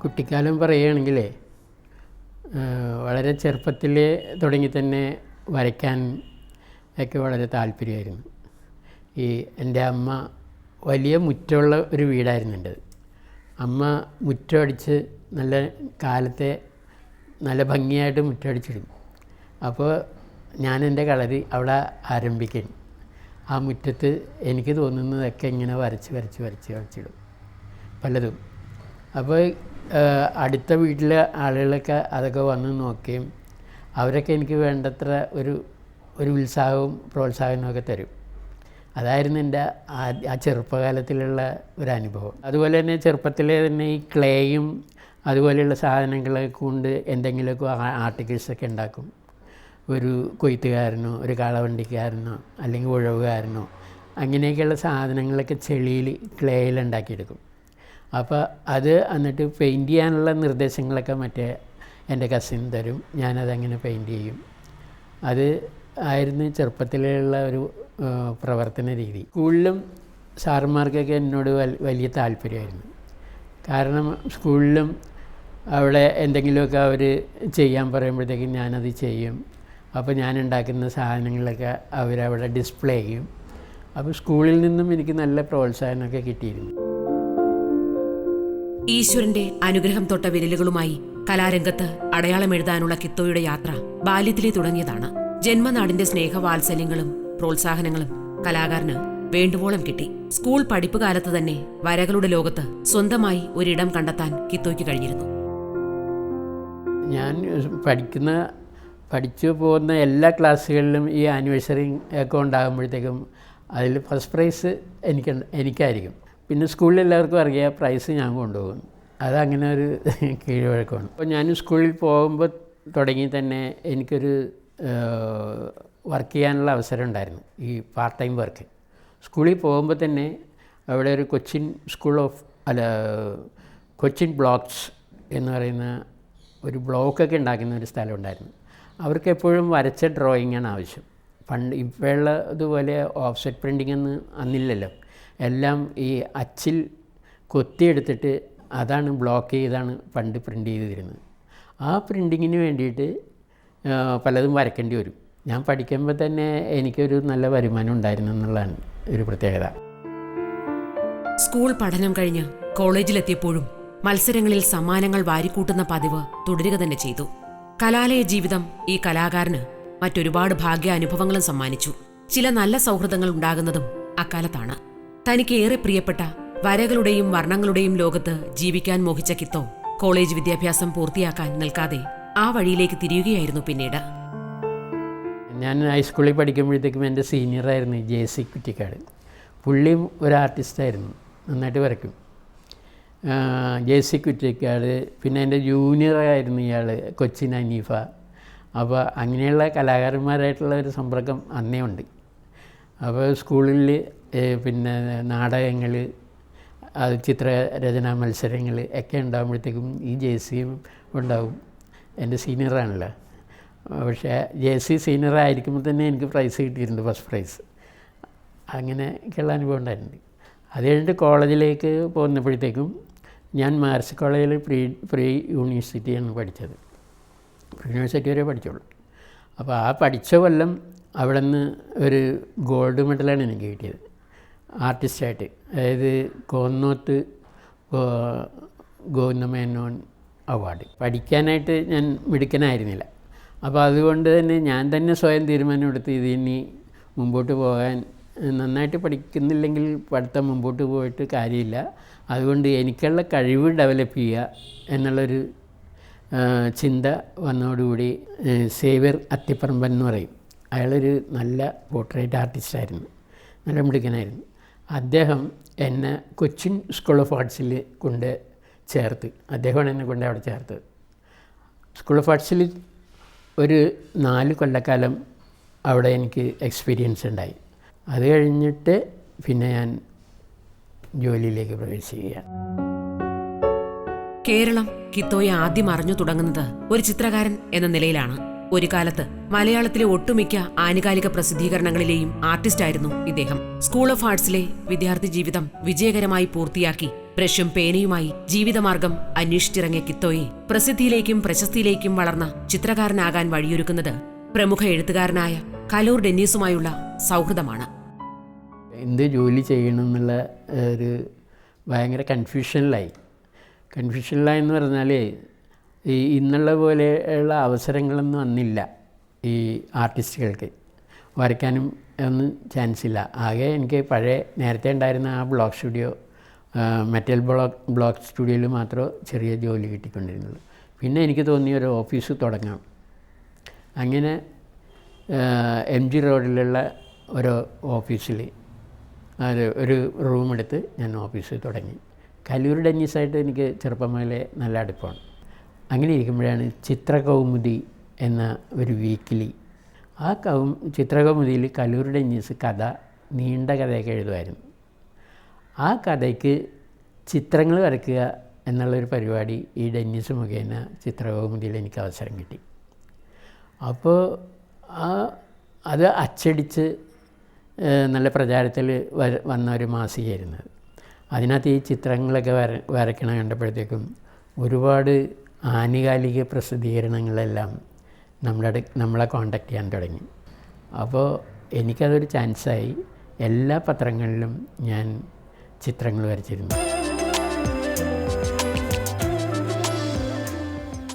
കുട്ടിക്കാലം പറയുകയാണെങ്കിലേ വളരെ ചെറുപ്പത്തിലേ തുടങ്ങി തന്നെ വരയ്ക്കാൻ ഒക്കെ വളരെ താല്പര്യമായിരുന്നു. എൻ്റെ അമ്മ വലിയ മുറ്റമുള്ള ഒരു വീടായിരുന്നു എൻ്റെത്. അമ്മ മുറ്റമടിച്ച് നല്ല കാലത്തെ നല്ല ഭംഗിയായിട്ട് മുറ്റമടിച്ചിടും. അപ്പോൾ ഞാൻ എൻ്റെ കളരി അവിടെ ആരംഭിക്കും. ആ മുറ്റത്ത് എനിക്ക് തോന്നുന്നതൊക്കെ ഇങ്ങനെ വരച്ചിടും പലതും. അപ്പോൾ അടുത്ത വീട്ടിലെ ആളുകളൊക്കെ അതൊക്കെ വന്ന് നോക്കുകയും അവരൊക്കെ എനിക്ക് വേണ്ടത്ര ഒരു ഉത്സാഹവും പ്രോത്സാഹനമൊക്കെ തരും. അതായിരുന്നു എൻ്റെ ആ ചെറുപ്പകാലത്തിലുള്ള ഒരു അനുഭവം. അതുപോലെ തന്നെ ചെറുപ്പത്തിലെ തന്നെ ഈ ക്ലേയും അതുപോലെയുള്ള സാധനങ്ങളൊക്കെ കൊണ്ട് എന്തെങ്കിലുമൊക്കെ ആർട്ടിക്കിൾസൊക്കെ ഉണ്ടാക്കും. ഒരു കൊയ്ത്തുകാരനോ ഒരു കാളവണ്ടിക്കാരനോ അല്ലെങ്കിൽ ഉഴവുകാരനോ അങ്ങനെയൊക്കെയുള്ള സാധനങ്ങളൊക്കെ ചെളിയിൽ ക്ലേയിൽ ഉണ്ടാക്കിയെടുക്കും. അപ്പോൾ അത് എന്നിട്ട് പെയിൻറ്റ് ചെയ്യാനുള്ള നിർദ്ദേശങ്ങളൊക്കെ മറ്റേ എൻ്റെ കസിൻ തരും. ഞാനതങ്ങനെ പെയിൻറ്റ് ചെയ്യും. അത് ആയിരുന്നു ചെറുപ്പത്തിലുള്ള ഒരു പ്രവർത്തന രീതി. സ്കൂളിലും സാറന്മാർക്കൊക്കെ എന്നോട് വലിയ താല്പര്യമായിരുന്നു. കാരണം സ്കൂളിലും അവിടെ എന്തെങ്കിലുമൊക്കെ അവർ ചെയ്യാൻ പറയുമ്പോഴത്തേക്കും ഞാനത് ചെയ്യും. അപ്പോൾ ഞാൻ ഉണ്ടാക്കുന്ന സാധനങ്ങളൊക്കെ അവരവിടെ ഡിസ്പ്ലേ ചെയ്യും. അപ്പോൾ സ്കൂളിൽ നിന്നും എനിക്ക് നല്ല പ്രോത്സാഹനമൊക്കെ കിട്ടിയിരുന്നു. ഈശ്വരന്റെ അനുഗ്രഹം തൊട്ട വിരലുകളുമായി കലാരംഗത്ത് അടയാളമെഴുതാനുള്ള കിത്തോയുടെ യാത്ര ബാല്യത്തിലേ തുടങ്ങിയതാണ്. ജന്മനാടിന്റെ സ്നേഹവാത്സല്യങ്ങളും പ്രോത്സാഹനങ്ങളും കലാകാരന് വേണ്ടുവോളം കിട്ടി. സ്കൂൾ പഠിപ്പ് കാലത്ത് തന്നെ വരകളുടെ ലോകത്ത് സ്വന്തമായി ഒരിടം കണ്ടെത്താൻ കിത്തോയ്ക്ക് കഴിഞ്ഞിരുന്നു. ഞാൻ പഠിച്ചു പോകുന്ന എല്ലാ ക്ലാസ്സുകളിലും ഈ ആനിവേഴ്സറി ഒക്കെ ഉണ്ടാകുമ്പോഴത്തേക്കും അതിൽ ഫസ്റ്റ് പ്രൈസ് എനിക്കായിരിക്കും. പിന്നെ സ്കൂളിൽ എല്ലാവർക്കും അറിയാം പ്രൈസ് ഞാൻ കൊണ്ടുപോകും. അതങ്ങനെ ഒരു കീഴ്വഴക്കമാണ്. അപ്പോൾ ഞാൻ സ്കൂളിൽ പോകുമ്പോൾ തുടങ്ങി തന്നെ എനിക്കൊരു വർക്ക് ചെയ്യാനുള്ള അവസരം ഉണ്ടായിരുന്നു, ഈ പാർട്ട് ടൈം വർക്ക്. സ്കൂളിൽ പോകുമ്പോൾ തന്നെ അവിടെ ഒരു കൊച്ചിൻ ബ്ലോക്സ് എന്ന് പറയുന്ന ഒരു ബ്ലോക്കൊക്കെ ഉണ്ടാക്കുന്ന ഒരു സ്ഥലം ഉണ്ടായിരുന്നു. അവർക്ക് എപ്പോഴും വരച്ച ഡ്രോയിങ്ങാണ് ആവശ്യം. പണ്ട് ഇപ്പോഴുള്ള ഇതുപോലെ ഓഫ്സെറ്റ് പ്രിൻറ്റിംഗ് ഒന്നും അന്നില്ലല്ലോ. എല്ലാം ഈ അച്ചിൽ കൊത്തിയെടുത്തിട്ട് അതാണ് ബ്ലോക്ക് ചെയ്താണ് പണ്ട് പ്രിൻ്റ് ചെയ്തിരുന്നത്. ആ പ്രിൻറ്റിങ്ങിന് വേണ്ടിയിട്ട് പലതും വരയ്ക്കേണ്ടി വരും. ഞാൻ പഠിക്കുമ്പോൾ തന്നെ എനിക്കൊരു നല്ല വരുമാനം ഉണ്ടായിരുന്നു എന്നുള്ളതാണ് ഒരു പ്രത്യേകത. സ്കൂൾ പഠനം കഴിഞ്ഞ് കോളേജിലെത്തിയപ്പോഴും മത്സരങ്ങളിൽ സമ്മാനങ്ങൾ വാരിക്കൂട്ടുന്ന പതിവ് തുടരുക തന്നെ ചെയ്തു. കലാലയ ജീവിതം ഈ കലാകാരന് മറ്റൊരുപാട് ഭാഗ്യാനുഭവങ്ങളും സമ്മാനിച്ചു. ചില നല്ല സൗഹൃദങ്ങൾ ഉണ്ടാകുന്നതും അക്കാലത്താണ്. തനിക്ക് ഏറെ പ്രിയപ്പെട്ട വരകളുടെയും വർണ്ണങ്ങളുടെയും ലോകത്ത് ജീവിക്കാൻ മോഹിച്ച കിത്തോ കോളേജ് വിദ്യാഭ്യാസം പൂർത്തിയാക്കാൻ നിൽക്കാതെ ആ വഴിയിലേക്ക് തിരിയുകയായിരുന്നു. പിന്നീട് ഞാൻ ഹൈസ്കൂളിൽ പഠിക്കുമ്പോഴത്തേക്കും എൻ്റെ സീനിയറായിരുന്നു JC കുറ്റിക്കാട്. പുള്ളിയും ഒരു ആർട്ടിസ്റ്റായിരുന്നു, നന്നായിട്ട് വരയ്ക്കും. JC കുറ്റിക്കാട്. പിന്നെ എൻ്റെ ജൂനിയറായിരുന്നു ഇയാൾ, കൊച്ചിൻ അനീഫ. അപ്പോൾ അങ്ങനെയുള്ള കലാകാരന്മാരായിട്ടുള്ള ഒരു സമ്പർക്കം അന്നേ ഉണ്ട്. അപ്പോൾ സ്കൂളിൽ പിന്നെ നാടകങ്ങൾ, അത് ചിത്രരചനാ മത്സരങ്ങൾ ഒക്കെ ഉണ്ടാകുമ്പോഴത്തേക്കും ഈ JCയും ഉണ്ടാവും. എൻ്റെ സീനിയറാണല്ലോ. പക്ഷേ JC സീനിയറായിരിക്കുമ്പോൾ തന്നെ എനിക്ക് പ്രൈസ് കിട്ടിയിട്ടുണ്ട്, ഫസ്റ്റ് പ്രൈസ്. അങ്ങനെയൊക്കെയുള്ള അനുഭവം ഉണ്ടായിട്ടുണ്ട്. അത് കഴിഞ്ഞിട്ട് കോളേജിലേക്ക് പോകുന്നപ്പോഴത്തേക്കും ഞാൻ മഹർഷി കോളേജിൽ പ്രീ യൂണിവേഴ്സിറ്റിയാണ് പഠിച്ചത്. യൂണിവേഴ്സിറ്റി വരെ പഠിച്ചുള്ളൂ. അപ്പോൾ ആ പഠിച്ച കൊല്ലം അവിടെ നിന്ന് ഒരു ഗോൾഡ് മെഡലാണ് എനിക്ക് കിട്ടിയത് ആർട്ടിസ്റ്റായിട്ട്. അതായത് കോന്നോത്ത് ഗോവിന്ദമേനോൻ അവാർഡ്. പഠിക്കാനായിട്ട് ഞാൻ മിടുക്കനായിരുന്നില്ല. അപ്പോൾ അതുകൊണ്ട് തന്നെ ഞാൻ തന്നെ സ്വയം തീരുമാനമെടുത്ത് ഇതിനി മുമ്പോട്ട് പോകാൻ, നന്നായിട്ട് പഠിക്കുന്നില്ലെങ്കിൽ പഠിത്തം മുമ്പോട്ട് പോയിട്ട് കാര്യമില്ല. അതുകൊണ്ട് എനിക്കുള്ള കഴിവ് ഡെവലപ്പ് ചെയ്യുക എന്നുള്ളൊരു ചിന്ത വന്നതോടുകൂടി സേവ്യർ അത്തിപ്പറമ്പൻ എന്ന് പറയും, അയാളൊരു നല്ല പോർട്രേറ്റ് ആർട്ടിസ്റ്റായിരുന്നു, നല്ല മിടുക്കനായിരുന്നു. അദ്ദേഹം എന്നെ കൊച്ചിൻ സ്കൂൾ ഓഫ് ആർട്സിൽ കൊണ്ട് ചേർത്ത്. അദ്ദേഹമാണ് എന്നെ കൊണ്ട് അവിടെ ചേർത്തത്. സ്കൂൾ ഓഫ് ആർട്സിൽ ഒരു 4 കൊല്ലക്കാലം അവിടെ എനിക്ക് എക്സ്പീരിയൻസ് ഉണ്ടായി. അത് കഴിഞ്ഞിട്ട് പിന്നെ ഞാൻ ജോലിയിലേക്ക് പ്രവേശിക്കുകയാണ്. കേരളം കിത്തോയെ ആദ്യം അറിഞ്ഞു തുടങ്ങുന്നത് ഒരു ചിത്രകാരൻ എന്ന നിലയിലാണ്. ഒരു കാലത്ത് മലയാളത്തിലെ ഒട്ടുമിക്ക ആനുകാലിക പ്രസിദ്ധീകരണങ്ങളിലെയും ആർട്ടിസ്റ്റായിരുന്നു ഇദ്ദേഹം. സ്കൂൾ ഓഫ് ആർട്സിലെ വിദ്യാർത്ഥി ജീവിതം വിജയകരമായി പൂർത്തിയാക്കി ബ്രഷും പേനയുമായി ജീവിതമാർഗം അന്വേഷിച്ചിറങ്ങിയ കിത്തോയെ പ്രസിദ്ധിയിലേക്കും പ്രശസ്തിയിലേക്കും വളർന്ന ചിത്രകാരനാകാൻ വഴിയൊരുക്കുന്നത് പ്രമുഖ എഴുത്തുകാരനായ കലൂർ ഡെന്നീസുമായുള്ള സൗഹൃദമാണ്. എന്ത് ജോലി ചെയ്യണം എന്നുള്ള ഒരു ഭയങ്കര കൺഫ്യൂഷനിലായെന്ന് പറഞ്ഞാൽ ഈ ഇന്നുള്ള പോലെയുള്ള അവസരങ്ങളൊന്നും അന്നില്ല ഈ ആർട്ടിസ്റ്റുകൾക്ക്. വരയ്ക്കാനും ഒന്നും ചാൻസ് ഇല്ല. ആകെ എനിക്ക് പഴയ നേരത്തെ ഉണ്ടായിരുന്ന ആ ബ്ലോക്ക് സ്റ്റുഡിയോ, മെറ്റൽ ബ്ലോക്ക് സ്റ്റുഡിയോയിൽ മാത്രമേ ചെറിയ ജോലി കിട്ടിക്കൊണ്ടിരുന്നുള്ളൂ. പിന്നെ എനിക്ക് തോന്നിയ ഒരു ഓഫീസ് തുടങ്ങാം. അങ്ങനെ MG റോഡിലുള്ള ഒരു ഓഫീസിൽ ഒരു റൂമെടുത്ത് ഞാൻ ഓഫീസ് തുടങ്ങി. കലൂർ ഡെന്നീസായിട്ട് എനിക്ക് ചെറുപ്പം മുതലേ നല്ല അടുപ്പമാണ്. അങ്ങനെ ഇരിക്കുമ്പോഴാണ് ചിത്രകൗമുദി എന്ന ഒരു വീക്കിലി, ആ ചിത്രകൗമുദിയിൽ കലൂർ ഡെന്നീസ് നീണ്ട കഥയൊക്കെ എഴുതുമായിരുന്നു. ആ കഥയ്ക്ക് ചിത്രങ്ങൾ വരയ്ക്കുക എന്നുള്ളൊരു പരിപാടി ഈ ഡെന്നീസ് മുഖേന ചിത്രകൗമുദിയിൽ എനിക്ക് അവസരം കിട്ടി. അപ്പോൾ അത് അച്ചടിച്ച് നല്ല പ്രചാരത്തിൽ വന്ന ഒരു മാസികയായിരുന്നു. അതിനകത്ത് ഈ ചിത്രങ്ങളൊക്കെ വരയ്ക്കണ കണ്ടപ്പോഴത്തേക്കും ഒരുപാട് ആനുകാലിക പ്രസിദ്ധീകരണങ്ങളെല്ലാം നമ്മളെ കോണ്ടാക്ട് ചെയ്യാൻ തുടങ്ങി. അപ്പോൾ എനിക്കതൊരു ചാൻസായി. എല്ലാ പത്രങ്ങളിലും ഞാൻ ചിത്രങ്ങൾ വരച്ചിരുന്നു.